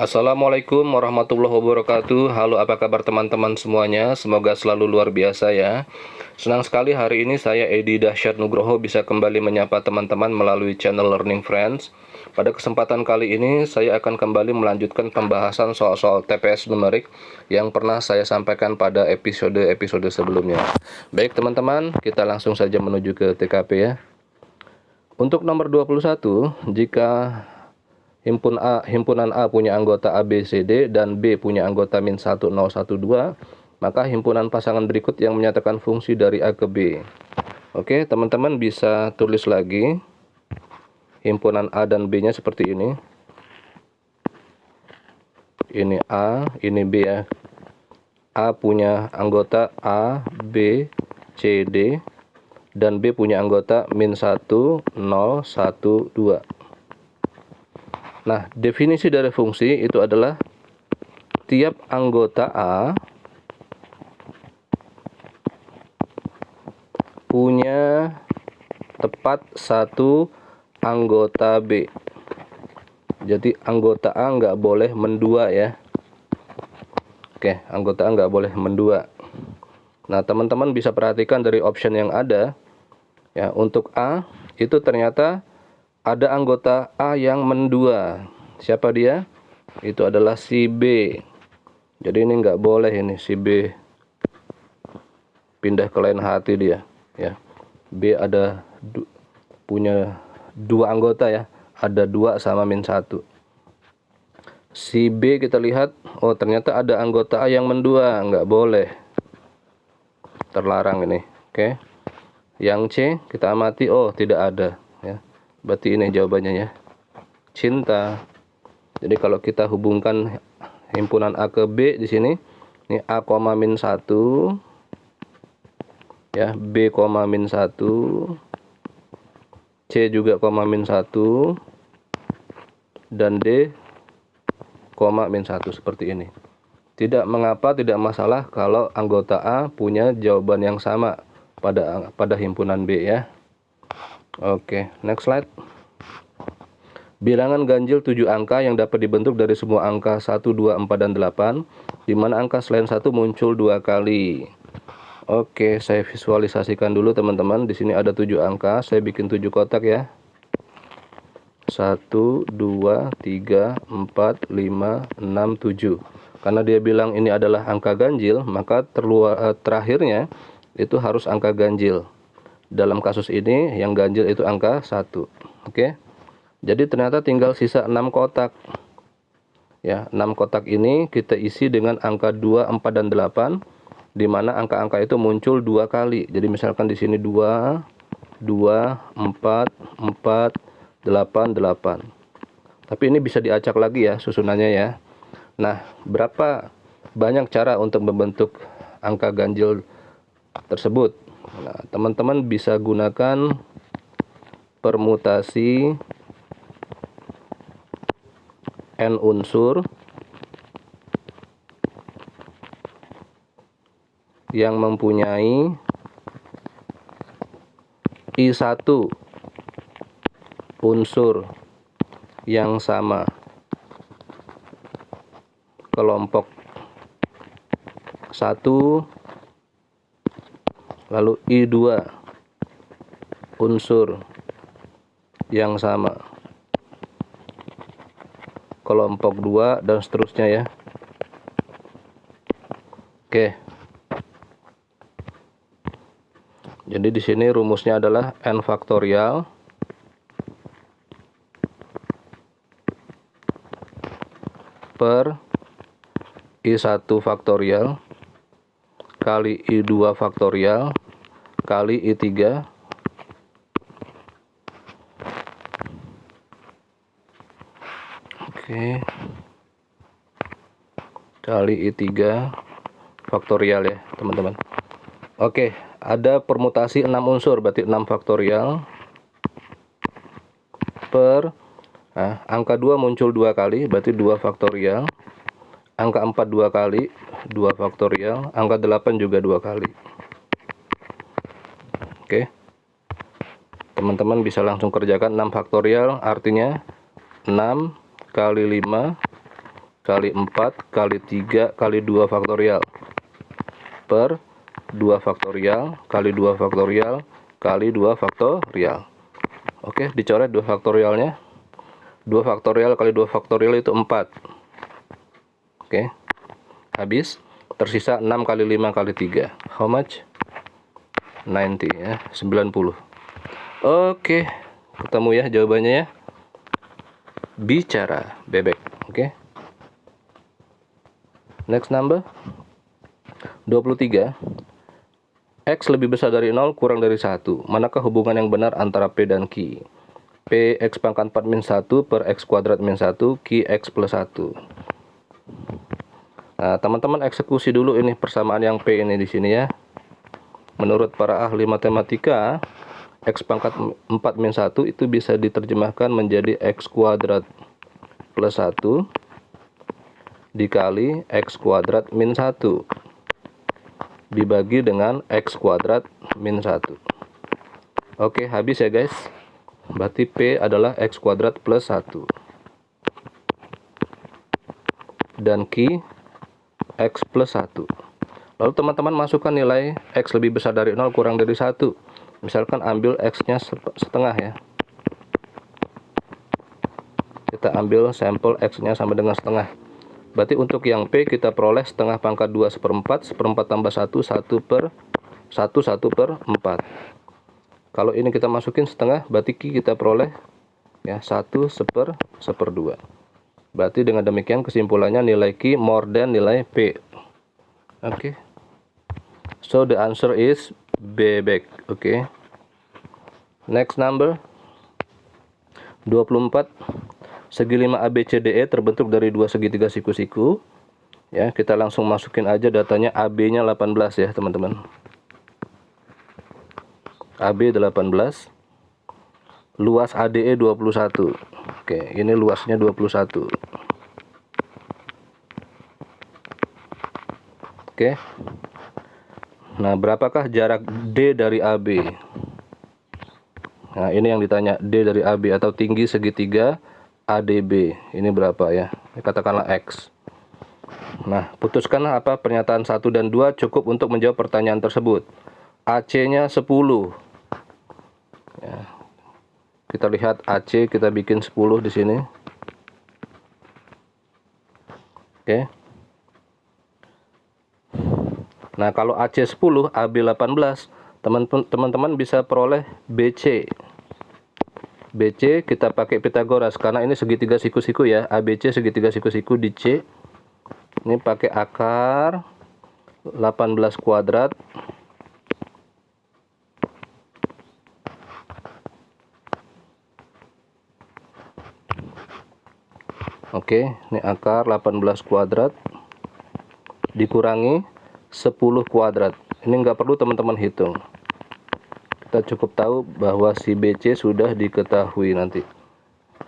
Assalamualaikum warahmatullahi wabarakatuh. Halo, apa kabar teman-teman semuanya? Semoga selalu luar biasa ya. Senang sekali hari ini saya Edi Dahsyat Nugroho bisa kembali menyapa teman-teman melalui channel Learning Friends. Pada kesempatan kali ini saya akan kembali melanjutkan pembahasan soal-soal TPS numerik yang pernah saya sampaikan pada episode-episode sebelumnya. Baik teman-teman, kita langsung saja menuju ke TKP ya. Untuk nomor 21, jika himpunan A punya anggota A, B, C, D, dan B punya anggota min 1, 0, 1, 2, maka himpunan pasangan berikut yang menyatakan fungsi dari A ke B. Oke, teman-teman bisa tulis lagi himpunan A dan B-nya seperti ini. Ini A, ini B ya. A punya anggota A, B, C, D, dan B punya anggota min 1, 0, 1, 2. Nah, definisi dari fungsi itu adalah tiap anggota A punya tepat satu anggota B. Jadi anggota A nggak boleh mendua ya. Oke, anggota A nggak boleh mendua. Nah, teman-teman bisa perhatikan dari option yang ada ya. Untuk A itu ternyata ada anggota A yang mendua. Siapa dia? Itu adalah si B. Jadi ini nggak boleh ini si B pindah ke lain hati dia ya. B ada punya dua anggota ya. Ada 2 sama min 1. Si B kita lihat, oh ternyata ada anggota A yang mendua, nggak boleh. Terlarang ini. Oke. Yang C kita amati, oh tidak ada ya. Berarti ini jawabannya ya. Cinta. Jadi kalau kita hubungkan himpunan A ke B di sini, ini A, min 1 ya, B, min 1, C juga min 1, dan D, min 1 seperti ini. Tidak mengapa, tidak masalah kalau anggota A punya jawaban yang sama pada himpunan B ya. Oke, next slide. Bilangan ganjil 7 angka yang dapat dibentuk dari semua angka 1, 2, 4, dan 8, di mana angka selain 1 muncul 2 kali. Oke, saya visualisasikan dulu teman-teman. Di sini ada 7 angka, saya bikin 7 kotak ya. 1, 2, 3, 4, 5, 6, 7. Karena dia bilang ini adalah angka ganjil, maka terakhirnya itu harus angka ganjil. Dalam kasus ini yang ganjil itu angka 1. Oke. Jadi ternyata tinggal sisa 6 kotak. Ya, 6 kotak ini kita isi dengan angka 2, 4, dan 8, di mana angka-angka itu muncul 2 kali. Jadi misalkan di sini 2, 2, 4, 4, 8, 8. Tapi ini bisa diacak lagi ya susunannya ya. Nah, berapa banyak cara untuk membentuk angka ganjil tersebut? Nah, teman-teman bisa gunakan permutasi n unsur yang mempunyai I1 unsur yang sama. Kelompok 1, lalu I2 unsur yang sama. Kelompok 2 dan seterusnya ya. Oke. Jadi di sini rumusnya adalah n faktorial per I1 faktorial kali I2 faktorial kali I3 kali I3 faktorial ya teman-teman. Oke, ada permutasi 6 unsur, berarti 6 faktorial per angka 2 muncul 2 kali, berarti 2 faktorial. Angka 4 2 kali, 2 faktorial. Angka 8 juga 2 kali. Oke. Teman-teman bisa langsung kerjakan 6 faktorial, artinya 6 kali 5 kali 4 kali 3 kali 2 faktorial per 2 faktorial kali 2 faktorial kali 2 faktorial. Oke, dicoret 2 faktorialnya. 2 faktorial kali 2 faktorial itu 4. Oke. Habis. Tersisa 6 kali 5 kali 3. How much? 90 ya, 90. Oke. Ketemu ya jawabannya ya. Bicara bebek. Oke. Next number. 23. X lebih besar dari 0 kurang dari 1. Manakah hubungan yang benar antara P dan Q? P X pangkat 4 min 1 per X kuadrat min 1 Q X plus 1. Nah, teman-teman eksekusi dulu ini persamaan yang P ini di sini ya. Menurut para ahli matematika, X pangkat 4 min 1 itu bisa diterjemahkan menjadi X kuadrat plus 1 dikali X kuadrat min 1 dibagi dengan X kuadrat min 1. Oke, habis ya guys. Berarti P adalah X kuadrat plus 1 dan Q X plus 1. Lalu teman-teman masukkan nilai X lebih besar dari 0 kurang dari 1. Misalkan ambil X nya setengah ya. Kita ambil sampel X nya sama dengan setengah. Berarti untuk yang P kita peroleh setengah pangkat 2 seperempat, seperempat tambah 1, 1 per 4. Kalau ini kita masukin setengah, berarti Q kita peroleh ya 1 seperdua. Berarti dengan demikian kesimpulannya nilai Q more than nilai P. Oke. So the answer is bebek. Oke. Next number. 24. Segi 5 ABCDE terbentuk dari dua segitiga siku-siku. Ya, kita langsung masukin aja datanya. AB-nya 18 ya, teman-teman. AB 18. Luas ADE 21. Oke, ini luasnya 21. Oke. Nah, berapakah jarak D dari AB? Nah, ini yang ditanya, D dari AB atau tinggi segitiga ADB. Ini berapa ya? Katakanlah X. Nah, putuskanlah apa pernyataan 1 dan 2 cukup untuk menjawab pertanyaan tersebut. AC-nya 10. Ya. Kita lihat AC, kita bikin 10 di sini. Oke. Nah, kalau AC 10, AB 18, teman-teman bisa peroleh BC. BC kita pakai Pitagoras karena ini segitiga siku-siku ya. ABC segitiga siku-siku di C. Ini pakai akar 18 kuadrat Oke, ini akar 18 kuadrat dikurangi 10 kuadrat. Ini nggak perlu teman-teman hitung. Kita cukup tahu bahwa si BC sudah diketahui nanti.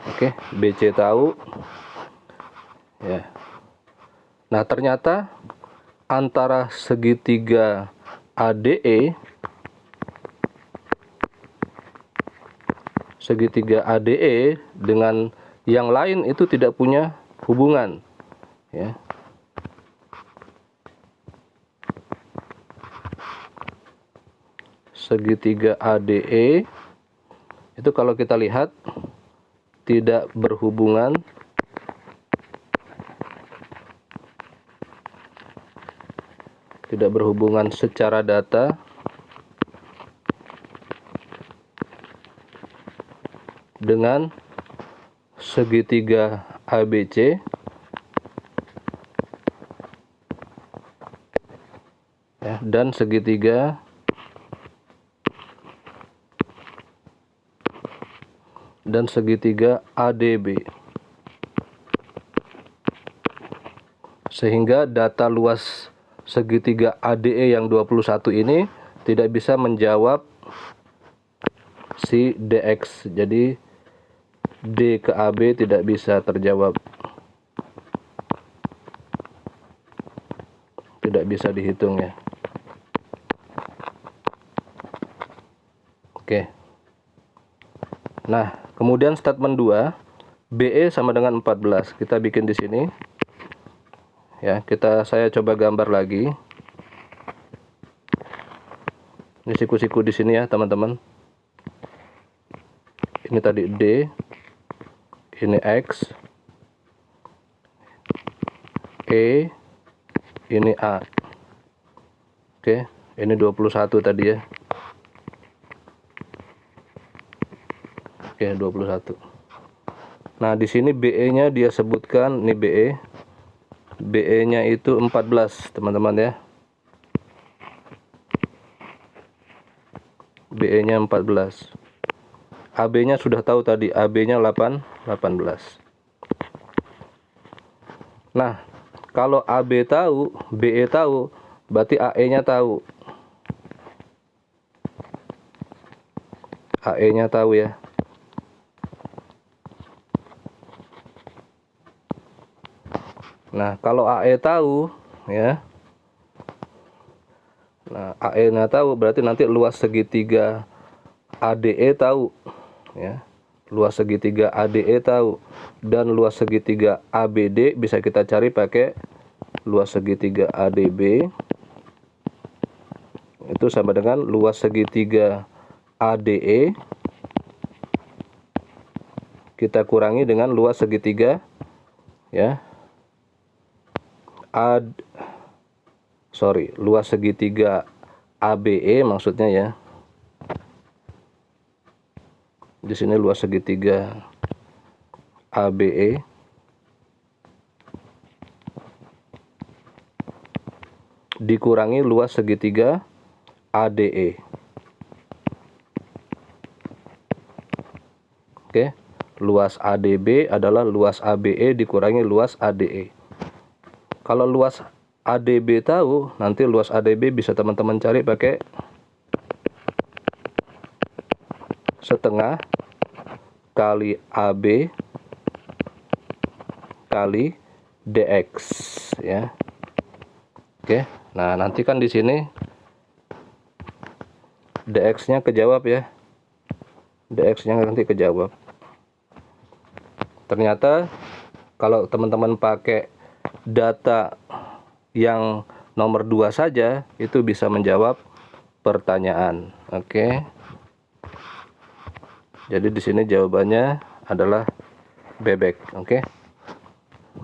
Oke, BC tahu. Ya. Nah, ternyata antara segitiga ADE dengan yang lain itu tidak punya hubungan ya. Segitiga ADE itu kalau kita lihat tidak berhubungan secara data dengan segitiga ABC ya, dan segitiga ADB, sehingga data luas segitiga ADE yang 21 ini tidak bisa menjawab si DX. Jadi D ke AB tidak bisa terjawab, tidak bisa dihitung ya. Oke. Nah, kemudian statement 2, BE sama dengan 14. Kita bikin di sini. Ya, saya coba gambar lagi. Ini siku-siku di sini ya, teman-teman. Ini tadi D, ini X, E, ini A. Oke, ini 21 tadi ya. Oke, 21. Nah, di sini BE-nya dia sebutkan, ini BE. BE-nya itu 14, teman-teman ya. BE-nya 14. AB-nya sudah tahu tadi, AB-nya 18. Nah, kalau AB tahu, BE tahu, berarti AE-nya tahu. AE-nya tahu ya. Nah, kalau AE tahu ya. Nah, AE-nya tahu berarti nanti luas segitiga ADE tahu ya. Luas segitiga ADE tahu, dan luas segitiga ABD bisa kita cari pakai luas segitiga ADB itu sama dengan luas segitiga ADE kita kurangi dengan luas segitiga ya luas segitiga ABE maksudnya ya. Di sini luas segitiga ABE dikurangi luas segitiga ADE. Oke, luas ADB adalah luas ABE dikurangi luas ADE. Kalau luas ADB tahu, nanti luas ADB bisa teman-teman cari pakai setengah kali AB kali DX ya. Oke, nah nanti kan di sini DX-nya kejawab ya. DX-nya nanti kejawab. Ternyata kalau teman-teman pakai data yang nomor 2 saja itu bisa menjawab pertanyaan. Oke. Jadi di sini jawabannya adalah bebek. Oke.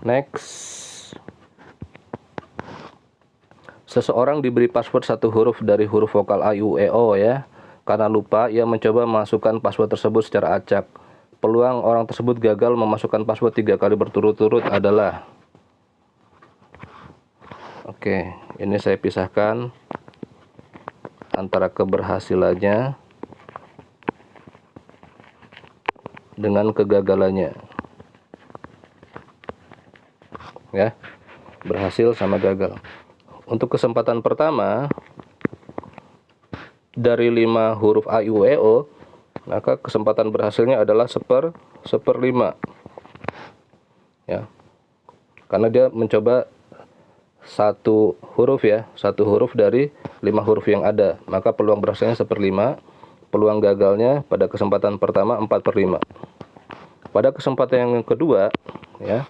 Next. Seseorang diberi password satu huruf dari huruf vokal A, I, U, E, O ya. Karena lupa, ia mencoba memasukkan password tersebut secara acak. Peluang orang tersebut gagal memasukkan password 3 kali berturut-turut adalah. Oke, ini saya pisahkan antara keberhasilannya dengan kegagalannya ya, berhasil sama gagal. Untuk kesempatan pertama dari 5 huruf A, I, U, E, O, maka kesempatan berhasilnya adalah 1/5 ya, karena dia mencoba satu huruf ya, satu huruf dari 5 huruf yang ada, maka peluang berhasilnya 1/5. Peluang gagalnya pada kesempatan pertama 4/5. Pada kesempatan yang kedua ya,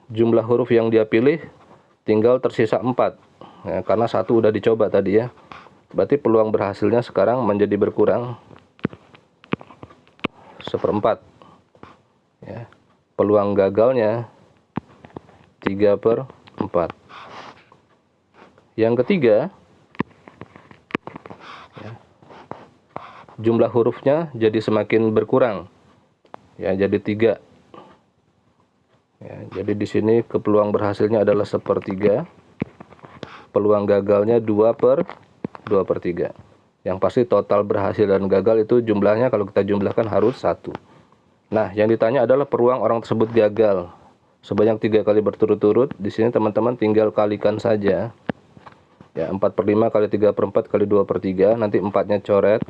jumlah huruf yang dia pilih tinggal tersisa 4 ya, karena 1 udah dicoba tadi ya. Berarti peluang berhasilnya sekarang menjadi berkurang 1/4 ya. Peluang gagalnya 3/4. Yang ketiga ya, jumlah hurufnya jadi semakin berkurang ya, jadi 3 ya. Jadi di sini peluang berhasilnya adalah 1/3. Peluang gagalnya 2/3. Yang pasti total berhasil dan gagal itu jumlahnya kalau kita jumlahkan harus 1. Nah, yang ditanya adalah peluang orang tersebut gagal sebanyak 3 kali berturut-turut. Di sini teman-teman tinggal kalikan saja ya, 4/5 kali 3/4 kali 2/3. Nanti 4-nya coret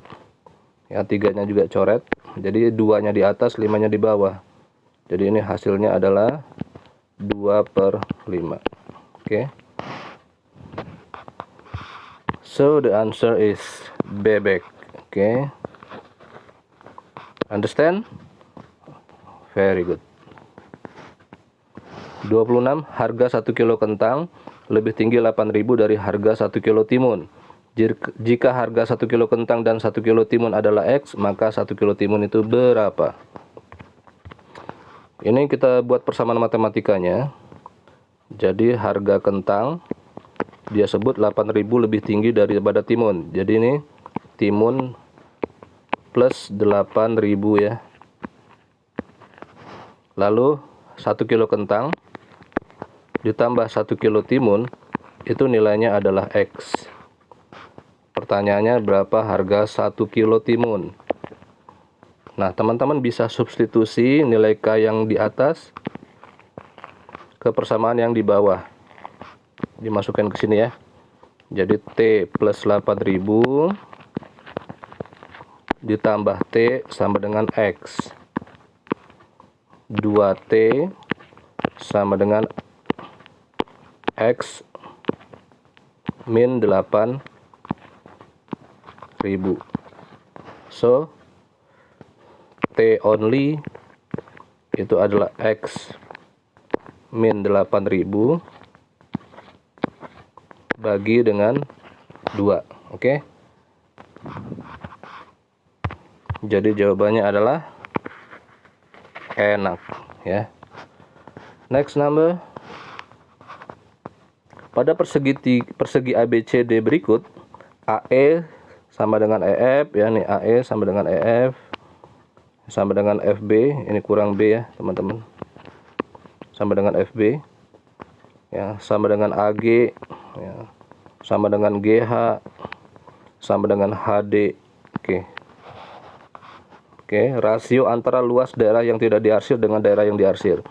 ya, 3-nya juga coret. Jadi 2-nya di atas, 5-nya di bawah. Jadi ini hasilnya adalah 2/5. Oke. So the answer is bebek. Oke. Understand? Very good. 26. Harga 1 kilo kentang lebih tinggi 8.000 dari harga 1 kilo timun. Jika harga 1 kilo kentang dan 1 kilo timun adalah X, maka 1 kilo timun itu berapa? Ini kita buat persamaan matematikanya. Jadi harga kentang dia sebut 8.000 lebih tinggi daripada timun. Jadi ini timun plus 8.000 ya. Lalu 1 kilo kentang ditambah 1 kilo timun itu nilainya adalah X. Pertanyaannya berapa harga 1 kilo timun? Nah, teman-teman bisa substitusi nilai K yang di atas ke persamaan yang di bawah. Dimasukkan ke sini ya. Jadi T plus 8.000 ditambah T sama dengan X. 2T sama dengan X min 8.000. So T only itu adalah X min 8.000 bagi dengan 2. Oke. Jadi jawabannya adalah enak ya. Next number. Pada persegi ABCD berikut, AE sama dengan EF ya, nih AE sama dengan EF sama dengan FB, ini kurang B ya teman-teman, sama dengan FB ya, sama dengan AG ya, sama dengan GH, sama dengan HD. Oke, rasio antara luas daerah yang tidak diarsir dengan daerah yang diarsir.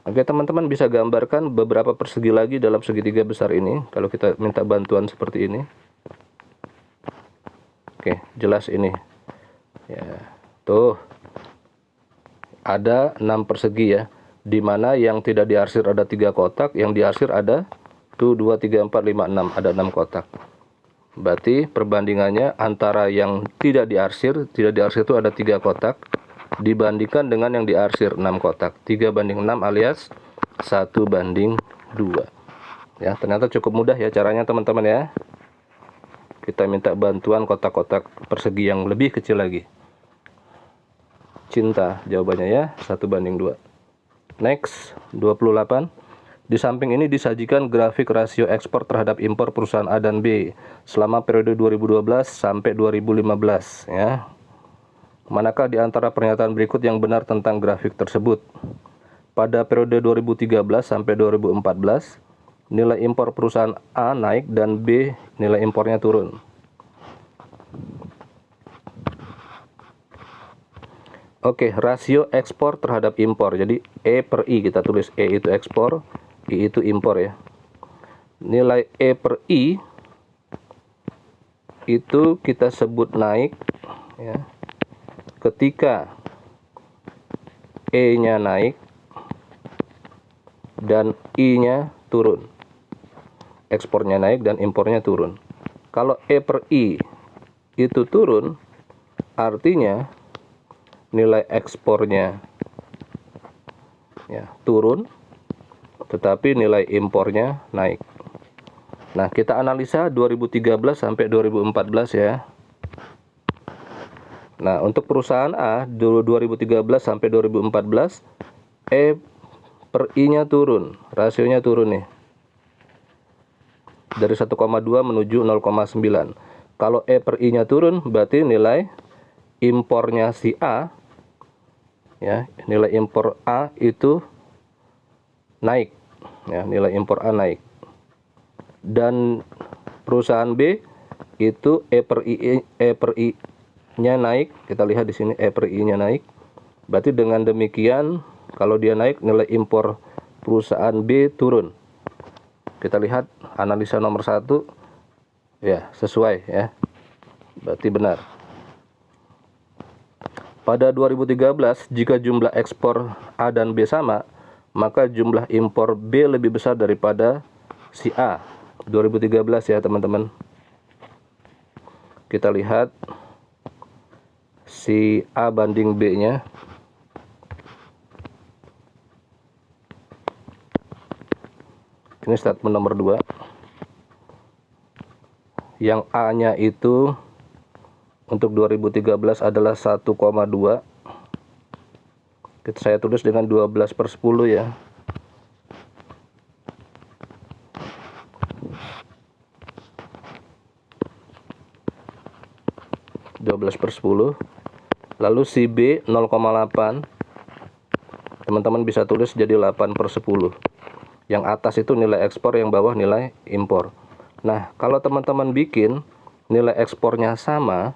Oke, teman-teman bisa gambarkan beberapa persegi lagi dalam segitiga besar ini kalau kita minta bantuan seperti ini. Oke, jelas ini ya. Tuh ada 6 persegi ya, dimana yang tidak diarsir ada 3 kotak, yang diarsir ada 1, 2, 3, 4, 5, 6, ada 6 kotak. Berarti perbandingannya antara yang tidak diarsir itu ada 3 kotak dibandingkan dengan yang diarsir 6 kotak. 3/6 alias 1/2 ya. Ternyata cukup mudah ya caranya teman-teman ya. Kita minta bantuan kotak-kotak persegi yang lebih kecil lagi. Cinta jawabannya ya, 1/2. Next, 28. Di samping ini disajikan grafik rasio ekspor terhadap impor perusahaan A dan B selama periode 2012 sampai 2015 ya. Manakah di antara pernyataan berikut yang benar tentang grafik tersebut? Pada periode 2013 sampai 2014, nilai impor perusahaan A naik dan B nilai impornya turun. Oke, rasio ekspor terhadap impor. Jadi E per I kita tulis, E itu ekspor, I itu impor ya. Nilai E per I itu kita sebut naik ya, ketika E-nya naik dan I-nya turun. Ekspornya naik dan impornya turun. Kalau E per I itu turun, artinya nilai ekspornya ya turun, tetapi nilai impornya naik. Nah, kita analisa 2013 sampai 2014 ya. Nah, untuk perusahaan A 2013 sampai 2014, E per I-nya turun, rasionya turun nih. Dari 1,2 menuju 0,9. Kalau E per I-nya turun, berarti nilai impornya si A ya, nilai impor A itu naik ya, nilai impor A naik. Dan perusahaan B itu E per I-nya naik. Kita lihat di sini E per I-nya naik. Berarti dengan demikian kalau dia naik, nilai impor perusahaan B turun. Kita lihat analisa nomor 1 ya, sesuai ya. Berarti benar. Pada 2013, jika jumlah ekspor A dan B sama, maka jumlah impor B lebih besar daripada si A. 2013 ya teman-teman. Kita lihat si A banding B-nya. Ini statement nomor 2. Yang A-nya itu untuk 2013 adalah 1,2. Saya tulis dengan 12/10 ya. Lalu si B 0,8. Teman-teman bisa tulis jadi 8/10. Yang atas itu nilai ekspor, yang bawah nilai impor. Nah, kalau teman-teman bikin nilai ekspornya sama,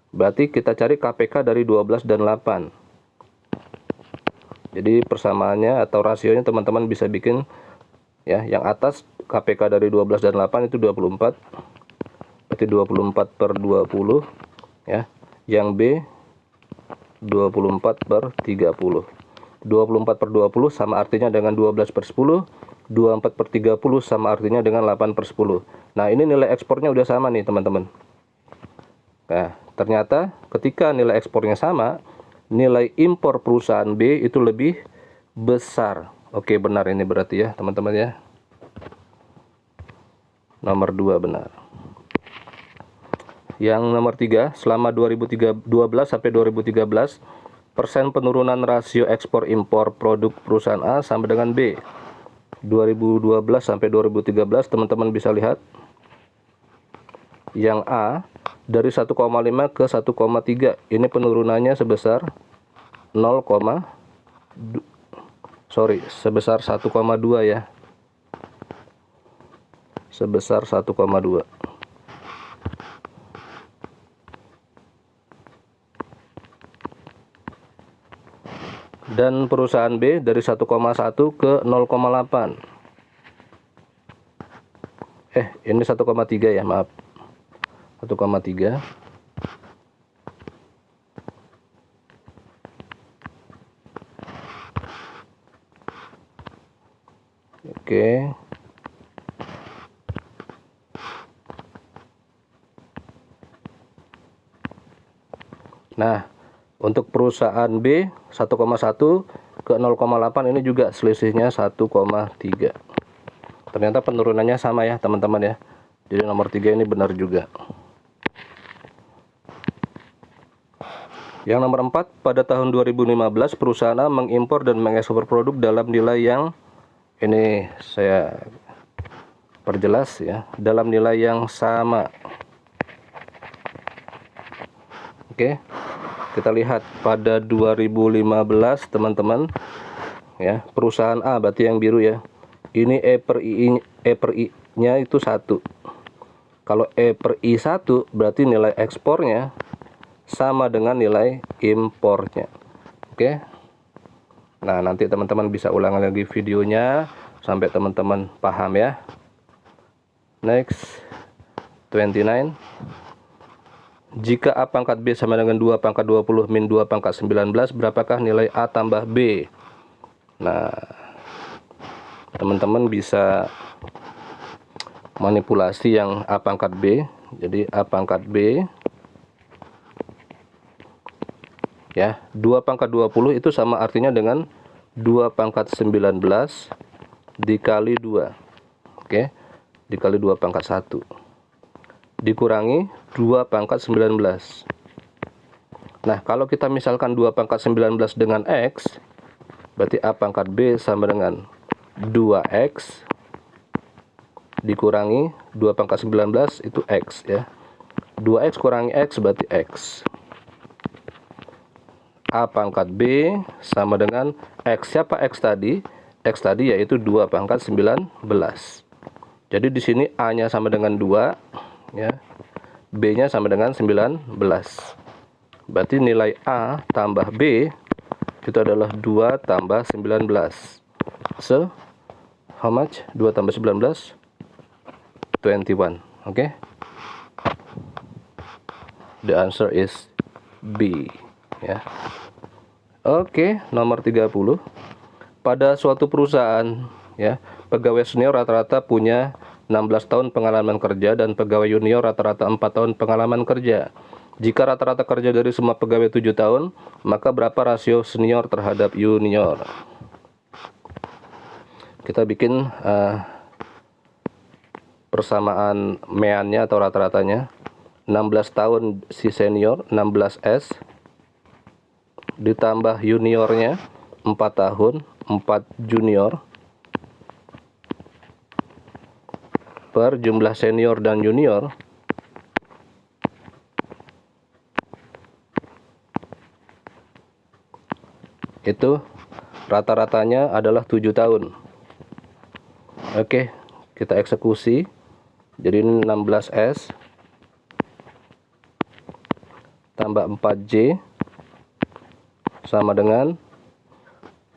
berarti kita cari KPK dari 12 dan 8. Jadi persamaannya atau rasionya teman-teman bisa bikin ya, yang atas KPK dari 12 dan 8 itu 24. Berarti 24/20 ya. Yang B 24/30. 24/20 sama artinya dengan 12/10. 24/30 sama artinya dengan 8/10. Nah, ini nilai ekspornya udah sama nih teman-teman. Nah, ternyata ketika nilai ekspornya sama, nilai impor perusahaan B itu lebih besar. Oke, benar ini berarti ya teman-teman ya. Nomor 2 benar. Yang nomor 3, selama 2012 sampai 2013, persen penurunan rasio ekspor impor produk perusahaan A sama dengan B. 2012 sampai 2013 teman-teman bisa lihat. Yang A dari 1,5 ke 1,3. Ini penurunannya sebesar sebesar 1,2 ya. Sebesar 1,2. Dan perusahaan B dari 1,1 ke 0,8. Ini 1,3 ya, maaf. 1,3. Oke. Nah, untuk perusahaan B 1,1 ke 0,8 ini juga selisihnya 1,3. Ternyata penurunannya sama ya teman-teman ya. Jadi nomor 3 ini benar juga. Yang nomor 4, pada tahun 2015 perusahaan A mengimpor dan mengekspor produk dalam nilai yang, ini saya perjelas ya, dalam nilai yang sama. Oke, kita lihat pada 2015 teman-teman ya, perusahaan A berarti yang biru ya, ini E per I nya itu 1. Kalau E per I 1 berarti nilai ekspornya sama dengan nilai impornya. Oke. Nah, nanti teman-teman bisa ulang lagi videonya sampai teman-teman paham ya. Next 29. Jika A pangkat B sama dengan 2 pangkat 20 min 2 pangkat 19, berapakah nilai A tambah B? Nah, teman-teman bisa manipulasi yang A pangkat B. Jadi A pangkat B ya, 2 pangkat 20 itu sama artinya dengan 2 pangkat 19 dikali 2. Oke, dikali 2 pangkat 1 dikurangi 2 pangkat 19. Nah, kalau kita misalkan 2 pangkat 19 dengan X, berarti A pangkat B sama dengan 2X dikurangi 2 pangkat 19 itu X ya. 2X kurangi X berarti X. A pangkat B sama dengan X. Siapa X tadi? X tadi yaitu 2 pangkat 19. Jadi di sini A-nya sama dengan 2 ya. B-nya sama dengan 19. Berarti nilai A tambah B itu adalah 2 tambah 19. So, how much? 2 tambah 19? 21. Oke. The answer is B ya. Oke, nomor 30. Pada suatu perusahaan ya, pegawai senior rata-rata punya 16 tahun pengalaman kerja dan pegawai junior rata-rata 4 tahun pengalaman kerja. Jika rata-rata kerja dari semua pegawai 7 tahun, maka berapa rasio senior terhadap junior? Kita bikin persamaan meannya atau rata-ratanya. 16 tahun si senior, 16S, ditambah juniornya 4 tahun, 4 junior, per jumlah senior dan junior itu rata-ratanya adalah 7 tahun. Oke, kita eksekusi. Jadi 16S tambah 4J sama dengan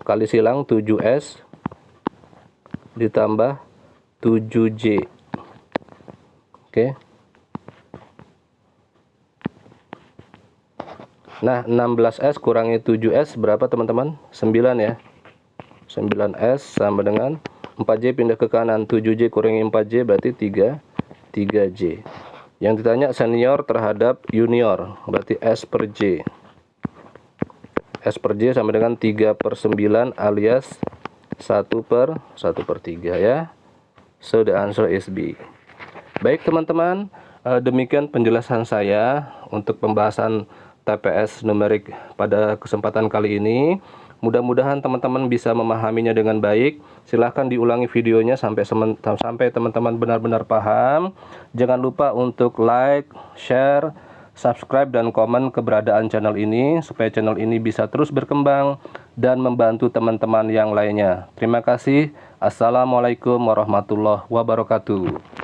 kali silang 7S ditambah 7J. Oke. Nah, 16S kurangi 7S berapa teman-teman? 9 ya. 9S sama dengan 4J pindah ke kanan, 7J kurangi 4J berarti 3J. Yang ditanya senior terhadap junior, berarti S per J. S per J sama dengan 3/9 alias 1/3 ya. So the answer is B. Baik teman-teman, demikian penjelasan saya untuk pembahasan TPS numerik pada kesempatan kali ini. Mudah-mudahan teman-teman bisa memahaminya dengan baik. Silahkan diulangi videonya sampai teman-teman benar-benar paham. Jangan lupa untuk like, share, subscribe, dan komen keberadaan channel ini supaya channel ini bisa terus berkembang dan membantu teman-teman yang lainnya. Terima kasih. Assalamualaikum warahmatullahi wabarakatuh.